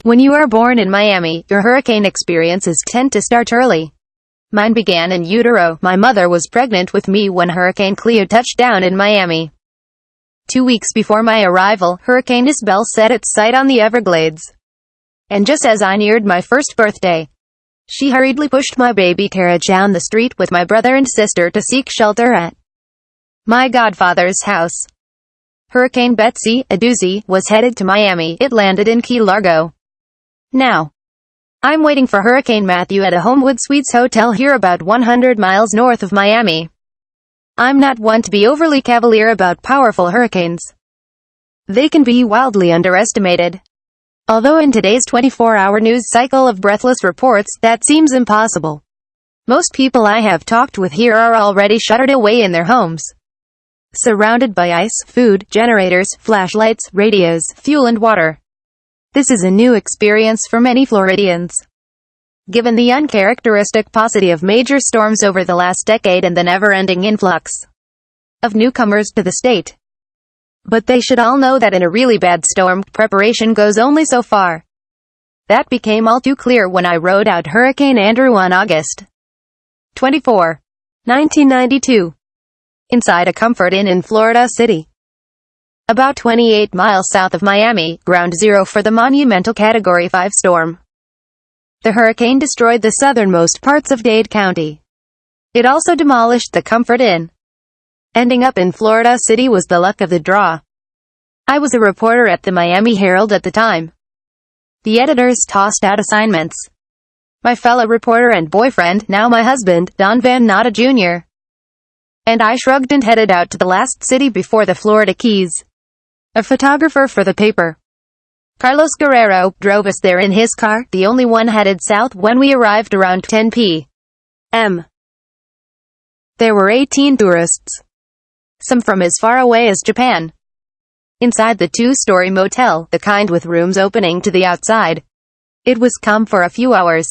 When you are born in Miami, your hurricane experiences tend to start early. Mine began in utero. My mother was pregnant with me when Hurricane Cleo touched down in Miami. 2 weeks before my arrival, Hurricane Isbell set its sight on the Everglades. And just as I neared my first birthday, she hurriedly pushed my baby carriage down the street with my brother and sister to seek shelter at my godfather's house. Hurricane Betsy, a doozy, was headed to Miami. It landed in Key Largo. Now, I'm waiting for Hurricane Matthew at a Homewood Suites hotel here about 100 miles north of Miami. I'm not one to be overly cavalier about powerful hurricanes. They can be wildly underestimated. Although in today's 24-hour news cycle of breathless reports, that seems impossible. Most people I have talked with here are already shuttered away in their homes, surrounded by ice, food, generators, flashlights, radios, fuel and water. This is a new experience for many Floridians, given the uncharacteristic paucity of major storms over the last decade and the never-ending influx of newcomers to the state. But they should all know that in a really bad storm, preparation goes only so far. That became all too clear when I rode out Hurricane Andrew on August 24, 1992, inside a Comfort Inn in Florida City, about 28 miles south of Miami, ground zero for the monumental Category 5 storm. The hurricane destroyed the southernmost parts of Dade County. It also demolished the Comfort Inn. Ending up in Florida City was the luck of the draw. I was a reporter at the Miami Herald at the time. The editors tossed out assignments. My fellow reporter and boyfriend, now my husband, Don Van Natta Jr., and I shrugged and headed out to the last city before the Florida Keys. A photographer for the paper, Carlos Guerrero, drove us there in his car, the only one headed south when we arrived around 10 p.m. There were 18 tourists, some from as far away as Japan. Inside the two-story motel, the kind with rooms opening to the outside, it was calm for a few hours.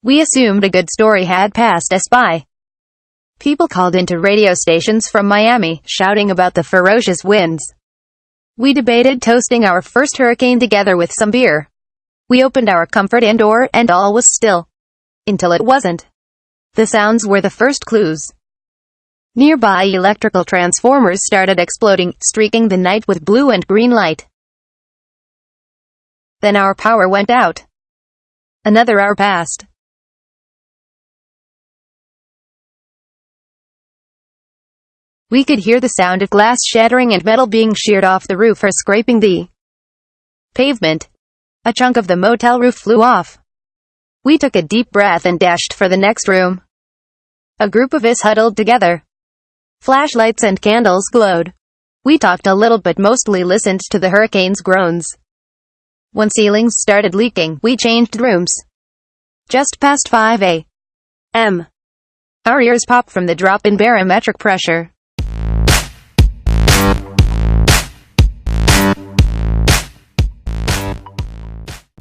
We assumed a good story had passed us by. People called into radio stations from Miami, shouting about the ferocious winds. We debated toasting our first hurricane together with some beer. We opened our Comfort Inn door, and all was still. Until it wasn't. The sounds were the first clues. Nearby electrical transformers started exploding, streaking the night with blue and green light. Then our power went out. Another hour passed. We could hear the sound of glass shattering and metal being sheared off the roof or scraping the pavement. A chunk of the motel roof flew off. We took a deep breath and dashed for the next room. A group of us huddled together. Flashlights and candles glowed. We talked a little but mostly listened to the hurricane's groans. When ceilings started leaking, we changed rooms. Just past 5 a.m. Our ears popped from the drop in barometric pressure.